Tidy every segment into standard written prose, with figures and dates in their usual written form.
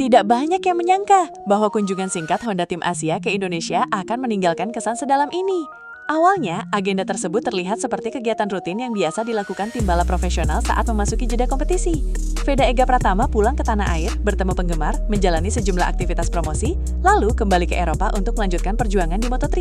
Tidak banyak yang menyangka bahwa kunjungan singkat Honda Tim Asia ke Indonesia akan meninggalkan kesan sedalam ini. Awalnya, agenda tersebut terlihat seperti kegiatan rutin yang biasa dilakukan tim balap profesional saat memasuki jeda kompetisi. Veda Ega Pratama pulang ke tanah air, bertemu penggemar, menjalani sejumlah aktivitas promosi, lalu kembali ke Eropa untuk melanjutkan perjuangan di Moto3.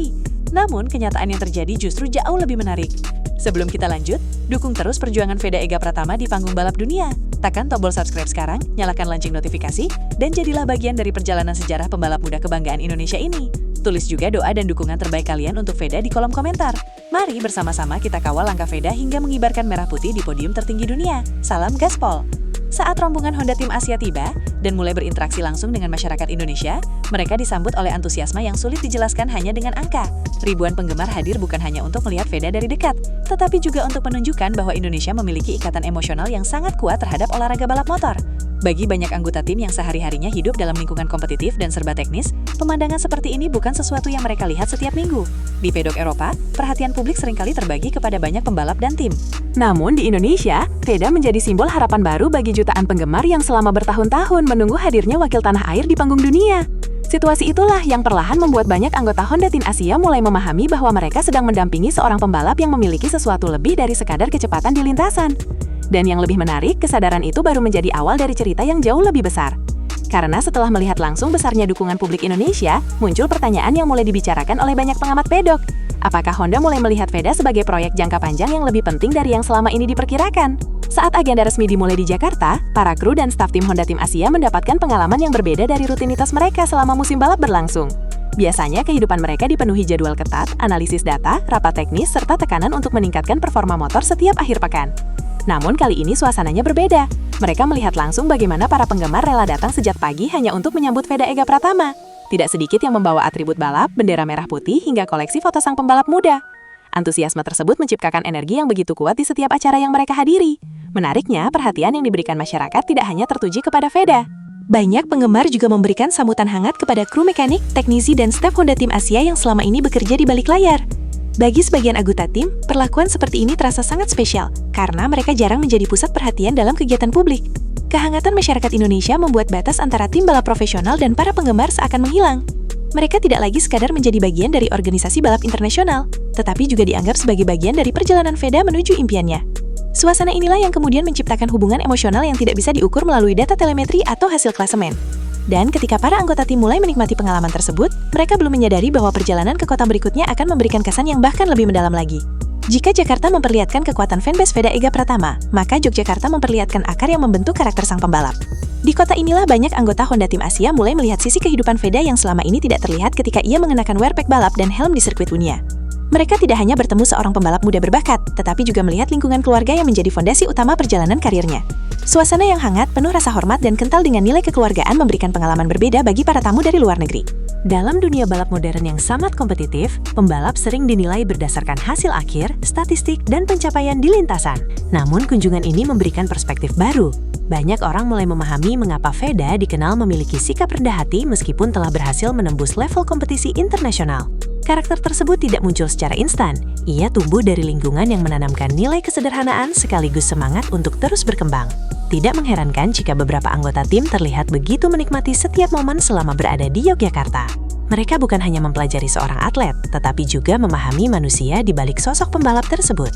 Namun, kenyataan yang terjadi justru jauh lebih menarik. Sebelum kita lanjut, dukung terus perjuangan Veda Ega Pratama di panggung balap dunia. Tekan tombol subscribe sekarang, nyalakan lonceng notifikasi, dan jadilah bagian dari perjalanan sejarah pembalap muda kebanggaan Indonesia ini. Tulis juga doa dan dukungan terbaik kalian untuk Veda di kolom komentar. Mari bersama-sama kita kawal langkah Veda hingga mengibarkan merah putih di podium tertinggi dunia. Salam gaspol! Saat rombongan Honda Tim Asia tiba dan mulai berinteraksi langsung dengan masyarakat Indonesia, mereka disambut oleh antusiasme yang sulit dijelaskan hanya dengan angka. Ribuan penggemar hadir bukan hanya untuk melihat Veda dari dekat, tetapi juga untuk menunjukkan bahwa Indonesia memiliki ikatan emosional yang sangat kuat terhadap olahraga balap motor. Bagi banyak anggota tim yang sehari-harinya hidup dalam lingkungan kompetitif dan serba teknis, pemandangan seperti ini bukan sesuatu yang mereka lihat setiap minggu. Di pedok Eropa, perhatian publik seringkali terbagi kepada banyak pembalap dan tim. Namun di Indonesia, Veda menjadi simbol harapan baru bagi jutaan penggemar yang selama bertahun-tahun menunggu hadirnya wakil tanah air di panggung dunia. Situasi itulah yang perlahan membuat banyak anggota Honda Tim Asia mulai memahami bahwa mereka sedang mendampingi seorang pembalap yang memiliki sesuatu lebih dari sekadar kecepatan di lintasan. Dan yang lebih menarik, kesadaran itu baru menjadi awal dari cerita yang jauh lebih besar. Karena setelah melihat langsung besarnya dukungan publik Indonesia, muncul pertanyaan yang mulai dibicarakan oleh banyak pengamat pedok. Apakah Honda mulai melihat Veda sebagai proyek jangka panjang yang lebih penting dari yang selama ini diperkirakan? Saat agenda resmi dimulai di Jakarta, para kru dan staf tim Honda Tim Asia mendapatkan pengalaman yang berbeda dari rutinitas mereka selama musim balap berlangsung. Biasanya kehidupan mereka dipenuhi jadwal ketat, analisis data, rapat teknis, serta tekanan untuk meningkatkan performa motor setiap akhir pekan. Namun kali ini suasananya berbeda. Mereka melihat langsung bagaimana para penggemar rela datang sejak pagi hanya untuk menyambut Veda Ega Pratama. Tidak sedikit yang membawa atribut balap, bendera merah putih, hingga koleksi foto sang pembalap muda. Antusiasme tersebut menciptakan energi yang begitu kuat di setiap acara yang mereka hadiri. Menariknya, perhatian yang diberikan masyarakat tidak hanya tertuju kepada Veda. Banyak penggemar juga memberikan sambutan hangat kepada kru mekanik, teknisi, dan staf Honda Tim Asia yang selama ini bekerja di balik layar. Bagi sebagian anggota tim, perlakuan seperti ini terasa sangat spesial karena mereka jarang menjadi pusat perhatian dalam kegiatan publik. Kehangatan masyarakat Indonesia membuat batas antara tim balap profesional dan para penggemar seakan menghilang. Mereka tidak lagi sekadar menjadi bagian dari organisasi balap internasional, tetapi juga dianggap sebagai bagian dari perjalanan Veda menuju impiannya. Suasana inilah yang kemudian menciptakan hubungan emosional yang tidak bisa diukur melalui data telemetri atau hasil klasemen. Dan ketika para anggota tim mulai menikmati pengalaman tersebut, mereka belum menyadari bahwa perjalanan ke kota berikutnya akan memberikan kesan yang bahkan lebih mendalam lagi. Jika Jakarta memperlihatkan kekuatan fanbase Veda Ega Pratama, maka Yogyakarta memperlihatkan akar yang membentuk karakter sang pembalap. Di kota inilah banyak anggota Honda Tim Asia mulai melihat sisi kehidupan Veda yang selama ini tidak terlihat ketika ia mengenakan wear pack balap dan helm di sirkuit dunia. Mereka tidak hanya bertemu seorang pembalap muda berbakat, tetapi juga melihat lingkungan keluarga yang menjadi fondasi utama perjalanan karirnya. Suasana yang hangat, penuh rasa hormat dan kental dengan nilai kekeluargaan memberikan pengalaman berbeda bagi para tamu dari luar negeri. Dalam dunia balap modern yang sangat kompetitif, pembalap sering dinilai berdasarkan hasil akhir, statistik, dan pencapaian di lintasan. Namun kunjungan ini memberikan perspektif baru. Banyak orang mulai memahami mengapa Veda dikenal memiliki sikap rendah hati meskipun telah berhasil menembus level kompetisi internasional. Karakter tersebut tidak muncul secara instan. Ia tumbuh dari lingkungan yang menanamkan nilai kesederhanaan sekaligus semangat untuk terus berkembang. Tidak mengherankan jika beberapa anggota tim terlihat begitu menikmati setiap momen selama berada di Yogyakarta. Mereka bukan hanya mempelajari seorang atlet, tetapi juga memahami manusia di balik sosok pembalap tersebut.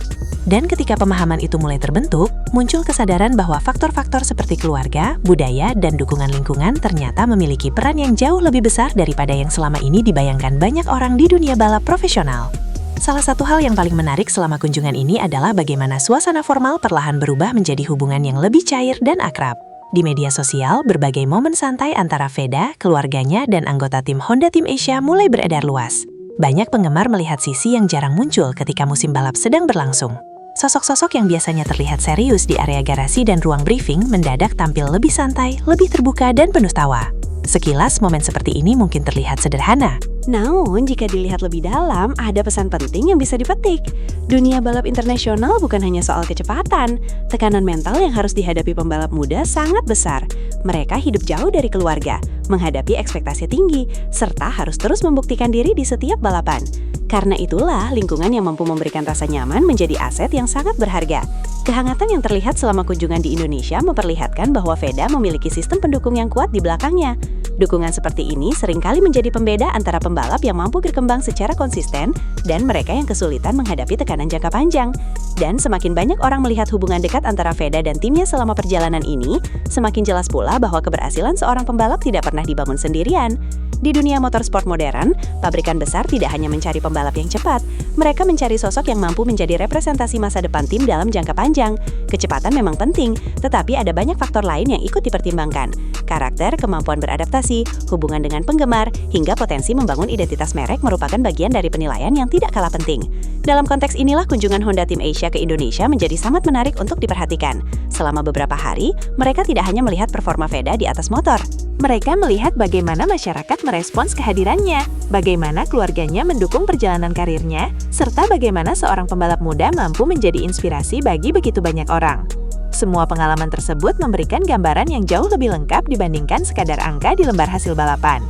Dan ketika pemahaman itu mulai terbentuk, muncul kesadaran bahwa faktor-faktor seperti keluarga, budaya, dan dukungan lingkungan ternyata memiliki peran yang jauh lebih besar daripada yang selama ini dibayangkan banyak orang di dunia balap profesional. Salah satu hal yang paling menarik selama kunjungan ini adalah bagaimana suasana formal perlahan berubah menjadi hubungan yang lebih cair dan akrab. Di media sosial, berbagai momen santai antara Veda, keluarganya, dan anggota tim Honda Tim Asia mulai beredar luas. Banyak penggemar melihat sisi yang jarang muncul ketika musim balap sedang berlangsung. Sosok-sosok yang biasanya terlihat serius di area garasi dan ruang briefing mendadak tampil lebih santai, lebih terbuka, dan penuh tawa. Sekilas, momen seperti ini mungkin terlihat sederhana. Namun, jika dilihat lebih dalam, ada pesan penting yang bisa dipetik. Dunia balap internasional bukan hanya soal kecepatan. Tekanan mental yang harus dihadapi pembalap muda sangat besar. Mereka hidup jauh dari keluarga, menghadapi ekspektasi tinggi, serta harus terus membuktikan diri di setiap balapan. Karena itulah, lingkungan yang mampu memberikan rasa nyaman menjadi aset yang sangat berharga. Kehangatan yang terlihat selama kunjungan di Indonesia memperlihatkan bahwa VEDA memiliki sistem pendukung yang kuat di belakangnya. Dukungan seperti ini seringkali menjadi pembeda antara pembalap yang mampu berkembang secara konsisten dan mereka yang kesulitan menghadapi tekanan jangka panjang. Dan semakin banyak orang melihat hubungan dekat antara VEDA dan timnya selama perjalanan ini, semakin jelas pula bahwa keberhasilan seorang pembalap tidak pernah dibangun sendirian. Di dunia motorsport modern, pabrikan besar tidak hanya mencari pembalap yang cepat, mereka mencari sosok yang mampu menjadi representasi masa depan tim dalam jangka panjang. Kecepatan memang penting, tetapi ada banyak faktor lain yang ikut dipertimbangkan. Karakter, kemampuan beradaptasi, hubungan dengan penggemar, hingga potensi membangun identitas merek merupakan bagian dari penilaian yang tidak kalah penting. Dalam konteks inilah kunjungan Honda Tim Asia ke Indonesia menjadi sangat menarik untuk diperhatikan. Selama beberapa hari, mereka tidak hanya melihat performa VEDA di atas motor. Mereka melihat bagaimana masyarakat merespons kehadirannya, bagaimana keluarganya mendukung perjalanan karirnya, serta bagaimana seorang pembalap muda mampu menjadi inspirasi bagi begitu banyak orang. Semua pengalaman tersebut memberikan gambaran yang jauh lebih lengkap dibandingkan sekadar angka di lembar hasil balapan.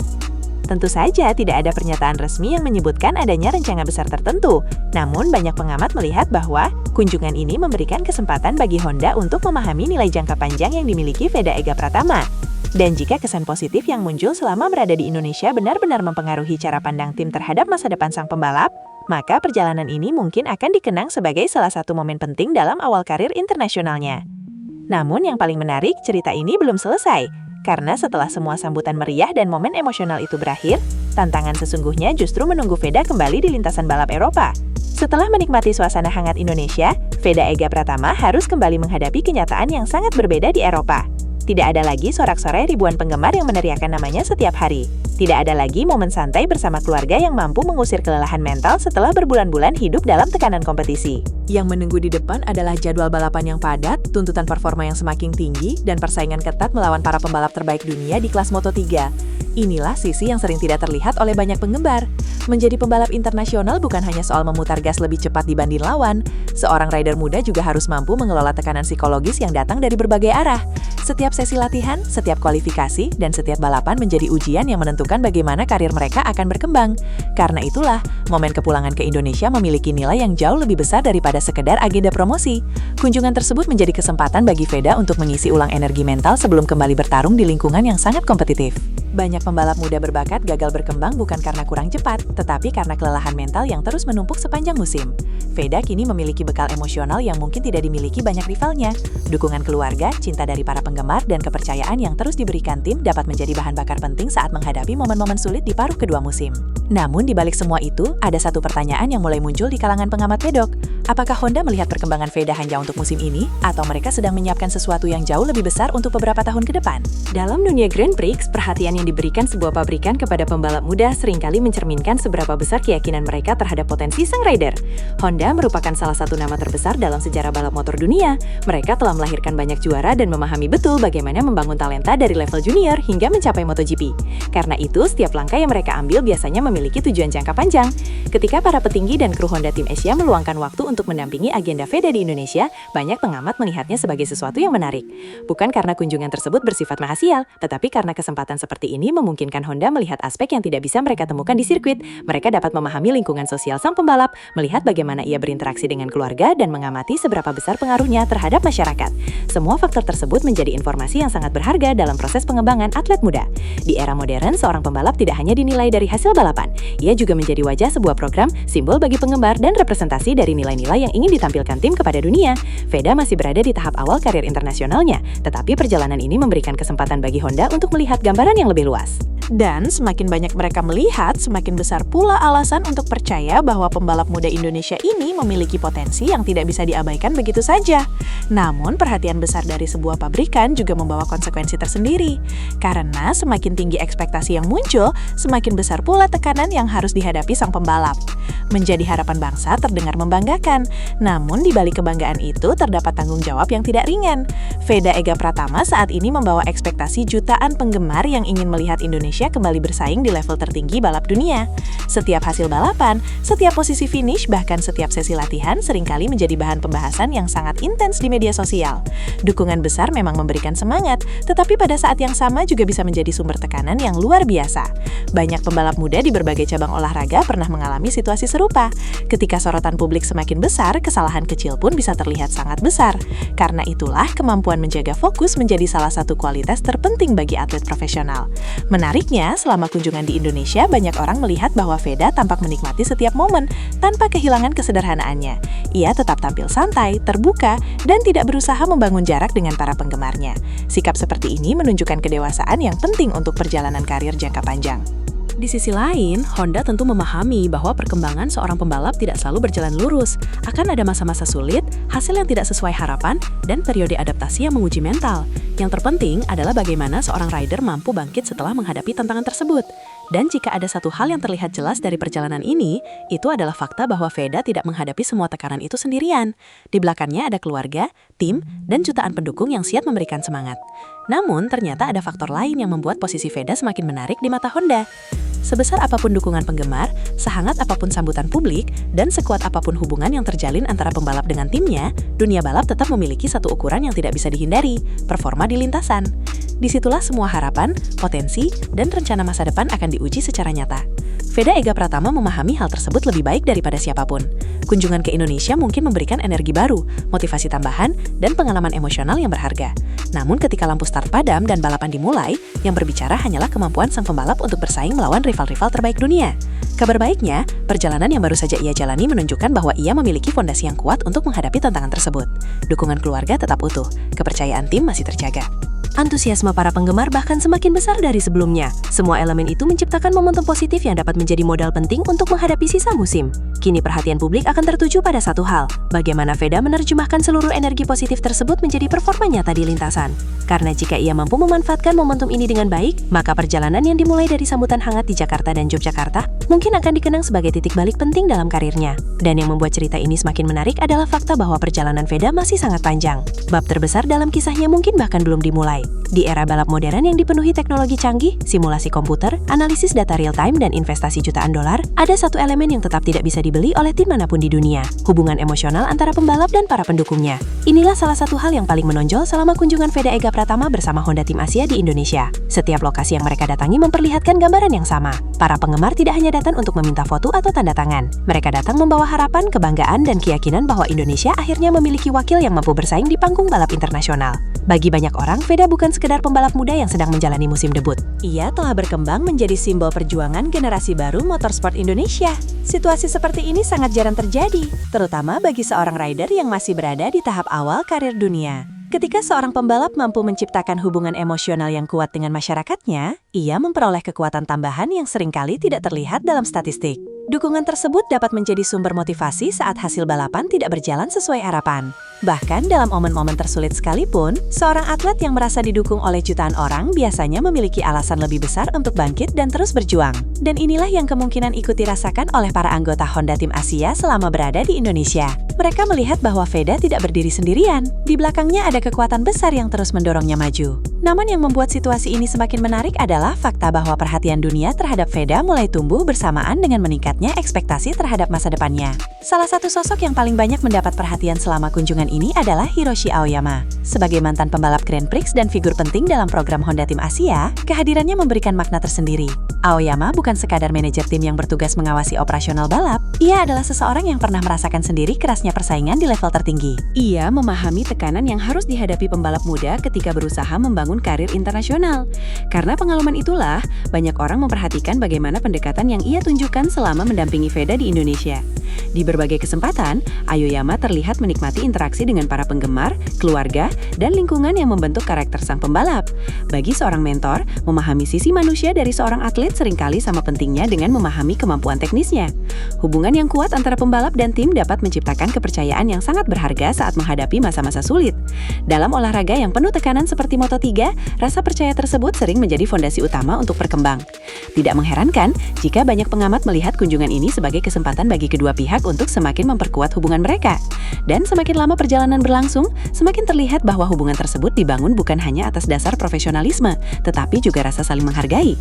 Tentu saja tidak ada pernyataan resmi yang menyebutkan adanya rencana besar tertentu, namun banyak pengamat melihat bahwa kunjungan ini memberikan kesempatan bagi Honda untuk memahami nilai jangka panjang yang dimiliki VEDA Ega Pratama. Dan jika kesan positif yang muncul selama berada di Indonesia benar-benar mempengaruhi cara pandang tim terhadap masa depan sang pembalap, maka perjalanan ini mungkin akan dikenang sebagai salah satu momen penting dalam awal karir internasionalnya. Namun yang paling menarik, cerita ini belum selesai, karena setelah semua sambutan meriah dan momen emosional itu berakhir, tantangan sesungguhnya justru menunggu VEDA kembali di lintasan balap Eropa. Setelah menikmati suasana hangat Indonesia, VEDA Ega Pratama harus kembali menghadapi kenyataan yang sangat berbeda di Eropa. Tidak ada lagi sorak-sorai ribuan penggemar yang meneriakan namanya setiap hari. Tidak ada lagi momen santai bersama keluarga yang mampu mengusir kelelahan mental setelah berbulan-bulan hidup dalam tekanan kompetisi. Yang menunggu di depan adalah jadwal balapan yang padat, tuntutan performa yang semakin tinggi, dan persaingan ketat melawan para pembalap terbaik dunia di kelas Moto3. Inilah sisi yang sering tidak terlihat oleh banyak penggemar. Menjadi pembalap internasional bukan hanya soal memutar gas lebih cepat dibanding lawan. Seorang rider muda juga harus mampu mengelola tekanan psikologis yang datang dari berbagai arah. Setiap sesi latihan, setiap kualifikasi, dan setiap balapan menjadi ujian yang menentukan bagaimana karir mereka akan berkembang. Karena itulah, momen kepulangan ke Indonesia memiliki nilai yang jauh lebih besar daripada sekedar agenda promosi. Kunjungan tersebut menjadi kesempatan bagi VEDA untuk mengisi ulang energi mental sebelum kembali bertarung di lingkungan yang sangat kompetitif. Banyak pembalap muda berbakat gagal berkembang bukan karena kurang cepat, tetapi karena kelelahan mental yang terus menumpuk sepanjang musim. VEDA kini memiliki bekal emosional yang mungkin tidak dimiliki banyak rivalnya. Dukungan keluarga, cinta dari para penggemar, dan kepercayaan yang terus diberikan tim dapat menjadi bahan bakar penting saat menghadapi momen-momen sulit di paruh kedua musim. Namun di balik semua itu, ada satu pertanyaan yang mulai muncul di kalangan pengamat pedok. Apakah Honda melihat perkembangan VEDA hanya untuk musim ini, atau mereka sedang menyiapkan sesuatu yang jauh lebih besar untuk beberapa tahun ke depan? Dalam dunia Grand Prix, perhatian yang diberikan sebuah pabrikan kepada pembalap muda seringkali mencerminkan seberapa besar keyakinan mereka terhadap potensi sang rider. Honda merupakan salah satu nama terbesar dalam sejarah balap motor dunia. Mereka telah melahirkan banyak juara dan memahami betul bagaimana membangun talenta dari level junior hingga mencapai MotoGP. Karena itu, setiap langkah yang mereka ambil biasanya memiliki tujuan jangka panjang. Ketika para petinggi dan kru Honda Tim Asia meluangkan waktu untuk mendampingi agenda VEDA di Indonesia, banyak pengamat melihatnya sebagai sesuatu yang menarik. Bukan karena kunjungan tersebut bersifat mahasial, tetapi karena kesempatan seperti ini memungkinkan Honda melihat aspek yang tidak bisa mereka temukan di sirkuit. Mereka dapat memahami lingkungan sosial sang pembalap, melihat bagaimana ia berinteraksi dengan keluarga, dan mengamati seberapa besar pengaruhnya terhadap masyarakat. Semua faktor tersebut menjadi informasi yang sangat berharga dalam proses pengembangan atlet muda. Di era modern, seorang pembalap tidak hanya dinilai dari hasil balapan, ia juga menjadi wajah sebuah program, simbol bagi penggemar, dan representasi dari nilai-nilai yang ingin ditampilkan tim kepada dunia. VEDA masih berada di tahap awal karir internasionalnya, tetapi perjalanan ini memberikan kesempatan bagi Honda untuk melihat gambaran yang lebih luas. Dan semakin banyak mereka melihat, semakin besar pula alasan untuk percaya bahwa pembalap muda Indonesia ini memiliki potensi yang tidak bisa diabaikan begitu saja. Namun, perhatian besar dari sebuah pabrikan juga membawa konsekuensi tersendiri. Karena semakin tinggi ekspektasi yang muncul, semakin besar pula tekanan yang harus dihadapi sang pembalap. Menjadi harapan bangsa terdengar membanggakan, namun di balik kebanggaan itu terdapat tanggung jawab yang tidak ringan. VEDA Ega Pratama saat ini membawa ekspektasi jutaan penggemar yang ingin melihat Indonesia kembali bersaing di level tertinggi balap dunia. Setiap hasil balapan, setiap posisi finish, bahkan setiap sesi latihan seringkali menjadi bahan pembahasan yang sangat intens di media sosial. Dukungan besar memang memberikan semangat, tetapi pada saat yang sama juga bisa menjadi sumber tekanan yang luar biasa. Banyak pembalap muda di berbagai cabang olahraga pernah mengalami situasi serupa. Ketika sorotan publik semakin besar, kesalahan kecil pun bisa terlihat sangat besar. Karena itulah, kemampuan menjaga fokus menjadi salah satu kualitas terpenting bagi atlet profesional. Menariknya, selama kunjungan di Indonesia, banyak orang melihat bahwa Veda tampak menikmati setiap momen tanpa kehilangan kesederhanaannya. Ia tetap tampil santai, terbuka, dan tidak berusaha membangun jarak dengan para penggemarnya. Sikap seperti ini menunjukkan kedewasaan yang penting untuk perjalanan karir jangka panjang. Di sisi lain, Honda tentu memahami bahwa perkembangan seorang pembalap tidak selalu berjalan lurus. Akan ada masa-masa sulit, hasil yang tidak sesuai harapan, dan periode adaptasi yang menguji mental. Yang terpenting adalah bagaimana seorang rider mampu bangkit setelah menghadapi tantangan tersebut. Dan jika ada satu hal yang terlihat jelas dari perjalanan ini, itu adalah fakta bahwa Veda tidak menghadapi semua tekanan itu sendirian. Di belakangnya ada keluarga, tim, dan jutaan pendukung yang siap memberikan semangat. Namun, ternyata ada faktor lain yang membuat posisi Veda semakin menarik di mata Honda. Sebesar apapun dukungan penggemar, sehangat apapun sambutan publik, dan sekuat apapun hubungan yang terjalin antara pembalap dengan timnya, dunia balap tetap memiliki satu ukuran yang tidak bisa dihindari, performa di lintasan. Disitulah semua harapan, potensi, dan rencana masa depan akan diuji secara nyata. Veda Ega Pratama memahami hal tersebut lebih baik daripada siapapun. Kunjungan ke Indonesia mungkin memberikan energi baru, motivasi tambahan, dan pengalaman emosional yang berharga. Namun ketika lampu start padam dan balapan dimulai, yang berbicara hanyalah kemampuan sang pembalap untuk bersaing melawan rival-rival terbaik dunia. Kabar baiknya, perjalanan yang baru saja ia jalani menunjukkan bahwa ia memiliki fondasi yang kuat untuk menghadapi tantangan tersebut. Dukungan keluarga tetap utuh, kepercayaan tim masih terjaga. Antusiasme para penggemar bahkan semakin besar dari sebelumnya. Semua elemen itu menciptakan momentum positif yang dapat menjadi modal penting untuk menghadapi sisa musim. Kini perhatian publik akan tertuju pada satu hal, bagaimana Veda menerjemahkan seluruh energi positif tersebut menjadi performa nyata di lintasan. Karena jika ia mampu memanfaatkan momentum ini dengan baik, maka perjalanan yang dimulai dari sambutan hangat di Jakarta dan Yogyakarta mungkin akan dikenang sebagai titik balik penting dalam karirnya. Dan yang membuat cerita ini semakin menarik adalah fakta bahwa perjalanan Veda masih sangat panjang. Bab terbesar dalam kisahnya mungkin bahkan belum dimulai. Di era balap modern yang dipenuhi teknologi canggih, simulasi komputer, analisis data real-time, dan investasi jutaan dolar, ada satu elemen yang tetap tidak bisa dibeli oleh tim manapun di dunia, hubungan emosional antara pembalap dan para pendukungnya. Inilah salah satu hal yang paling menonjol selama kunjungan Veda Ega Pratama bersama Honda Tim Asia di Indonesia. Setiap lokasi yang mereka datangi memperlihatkan gambaran yang sama. Para penggemar tidak hanya datang untuk meminta foto atau tanda tangan. Mereka datang membawa harapan, kebanggaan, dan keyakinan bahwa Indonesia akhirnya memiliki wakil yang mampu bersaing di panggung balap internasional. Bagi banyak orang, Veda bukan sekedar pembalap muda yang sedang menjalani musim debut. Ia telah berkembang menjadi simbol perjuangan generasi baru motorsport Indonesia. Situasi seperti ini sangat jarang terjadi, terutama bagi seorang rider yang masih berada di tahap awal karir dunia. Ketika seorang pembalap mampu menciptakan hubungan emosional yang kuat dengan masyarakatnya, ia memperoleh kekuatan tambahan yang seringkali tidak terlihat dalam statistik. Dukungan tersebut dapat menjadi sumber motivasi saat hasil balapan tidak berjalan sesuai harapan. Bahkan dalam momen-momen tersulit sekalipun, seorang atlet yang merasa didukung oleh jutaan orang biasanya memiliki alasan lebih besar untuk bangkit dan terus berjuang. Dan inilah yang kemungkinan ikut dirasakan oleh para anggota Honda Tim Asia selama berada di Indonesia. Mereka melihat bahwa Veda tidak berdiri sendirian. Di belakangnya ada kekuatan besar yang terus mendorongnya maju. Namun yang membuat situasi ini semakin menarik adalah fakta bahwa perhatian dunia terhadap Veda mulai tumbuh bersamaan dengan meningkatnya ekspektasi terhadap masa depannya. Salah satu sosok yang paling banyak mendapat perhatian selama kunjungan ini adalah Hiroshi Aoyama. Sebagai mantan pembalap Grand Prix dan figur penting dalam program Honda Tim Asia, kehadirannya memberikan makna tersendiri. Aoyama bukan sekadar manajer tim yang bertugas mengawasi operasional balap, ia adalah seseorang yang pernah merasakan sendiri kerasnya persaingan di level tertinggi. Ia memahami tekanan yang harus dihadapi pembalap muda ketika berusaha membangun karir internasional. Karena pengalaman itulah, banyak orang memperhatikan bagaimana pendekatan yang ia tunjukkan selama mendampingi Veda di Indonesia. Di berbagai kesempatan, Aoyama terlihat menikmati interaksi dengan para penggemar, keluarga, dan lingkungan yang membentuk karakter sang pembalap. Bagi seorang mentor, memahami sisi manusia dari seorang atlet seringkali sama pentingnya dengan memahami kemampuan teknisnya. Hubungan yang kuat antara pembalap dan tim dapat menciptakan kepercayaan yang sangat berharga saat menghadapi masa-masa sulit. Dalam olahraga yang penuh tekanan seperti Moto3, rasa percaya tersebut sering menjadi fondasi utama untuk berkembang. Tidak mengherankan jika banyak pengamat melihat kunjungan ini sebagai kesempatan bagi kedua pihak pihak untuk semakin memperkuat hubungan mereka. Dan semakin lama perjalanan berlangsung, semakin terlihat bahwa hubungan tersebut dibangun bukan hanya atas dasar profesionalisme, tetapi juga rasa saling menghargai.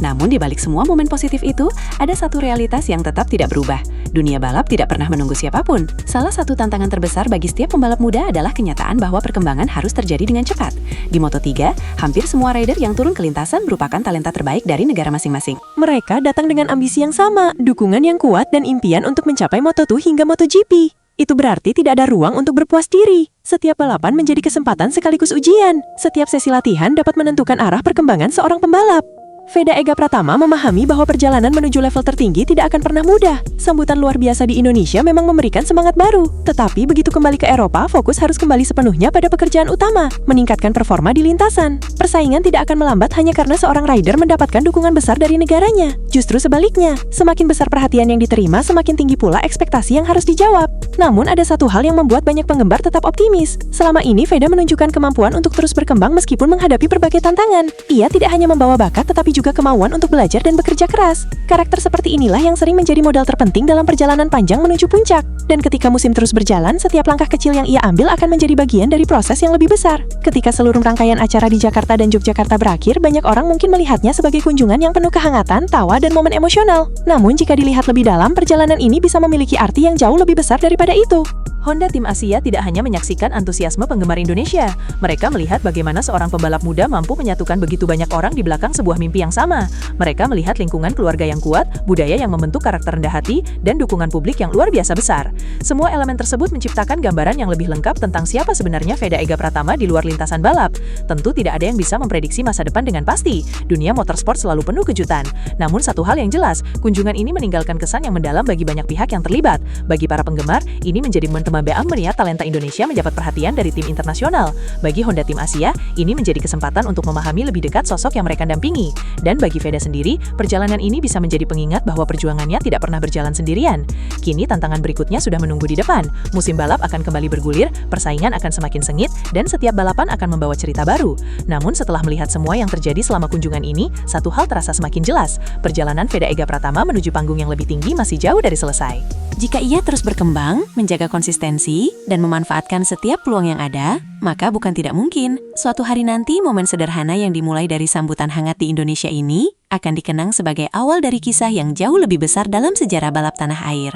Namun di balik semua momen positif itu, ada satu realitas yang tetap tidak berubah. Dunia balap tidak pernah menunggu siapapun. Salah satu tantangan terbesar bagi setiap pembalap muda adalah kenyataan bahwa perkembangan harus terjadi dengan cepat. Di Moto3, hampir semua rider yang turun ke lintasan merupakan talenta terbaik dari negara masing-masing. Mereka datang dengan ambisi yang sama, dukungan yang kuat dan impian untuk mencapai Moto2 hingga MotoGP. Itu berarti tidak ada ruang untuk berpuas diri. Setiap balapan menjadi kesempatan sekaligus ujian. Setiap sesi latihan dapat menentukan arah perkembangan seorang pembalap. Veda Ega Pratama memahami bahwa perjalanan menuju level tertinggi tidak akan pernah mudah. Sambutan luar biasa di Indonesia memang memberikan semangat baru. Tetapi begitu kembali ke Eropa, fokus harus kembali sepenuhnya pada pekerjaan utama, meningkatkan performa di lintasan. Persaingan tidak akan melambat hanya karena seorang rider mendapatkan dukungan besar dari negaranya. Justru sebaliknya, semakin besar perhatian yang diterima, semakin tinggi pula ekspektasi yang harus dijawab. Namun ada satu hal yang membuat banyak penggemar tetap optimis. Selama ini Veda menunjukkan kemampuan untuk terus berkembang meskipun menghadapi berbagai tantangan. Ia tidak hanya membawa bakat tetapi juga kemauan untuk belajar dan bekerja keras. Karakter seperti inilah yang sering menjadi modal terpenting dalam perjalanan panjang menuju puncak. Dan ketika musim terus berjalan, setiap langkah kecil yang ia ambil akan menjadi bagian dari proses yang lebih besar. Ketika seluruh rangkaian acara di Jakarta dan Yogyakarta berakhir, banyak orang mungkin melihatnya sebagai kunjungan yang penuh kehangatan, tawa, dan momen emosional. Namun jika dilihat lebih dalam, perjalanan ini bisa memiliki arti yang jauh lebih besar daripada itu. Honda Tim Asia tidak hanya menyaksikan antusiasme penggemar Indonesia. Mereka melihat bagaimana seorang pembalap muda mampu menyatukan begitu banyak orang di belakang sebuah mimpi yang sama. Mereka melihat lingkungan keluarga yang kuat, budaya yang membentuk karakter rendah hati, dan dukungan publik yang luar biasa besar. Semua elemen tersebut menciptakan gambaran yang lebih lengkap tentang siapa sebenarnya Veda Ega Pratama di luar lintasan balap. Tentu tidak ada yang bisa memprediksi masa depan dengan pasti. Dunia motorsport selalu penuh kejutan. Namun satu hal yang jelas, kunjungan ini meninggalkan kesan yang mendalam bagi banyak pihak yang terlibat. Bagi para penggemar, ini menjadi momentum melihat talenta Indonesia mendapat perhatian dari tim internasional. Bagi Honda Tim Asia, ini menjadi kesempatan untuk memahami lebih dekat sosok yang mereka dampingi. Dan bagi Veda sendiri, perjalanan ini bisa menjadi pengingat bahwa perjuangannya tidak pernah berjalan sendirian. Kini tantangan berikutnya sudah menunggu di depan. Musim balap akan kembali bergulir, persaingan akan semakin sengit, dan setiap balapan akan membawa cerita baru. Namun setelah melihat semua yang terjadi selama kunjungan ini, satu hal terasa semakin jelas. Perjalanan Veda Ega Pratama menuju panggung yang lebih tinggi masih jauh dari selesai. Jika ia terus berkembang, menjaga konsistensi, dan memanfaatkan setiap peluang yang ada, maka bukan tidak mungkin suatu hari nanti momen sederhana yang dimulai dari sambutan hangat di Indonesia ini akan dikenang sebagai awal dari kisah yang jauh lebih besar dalam sejarah balap tanah air.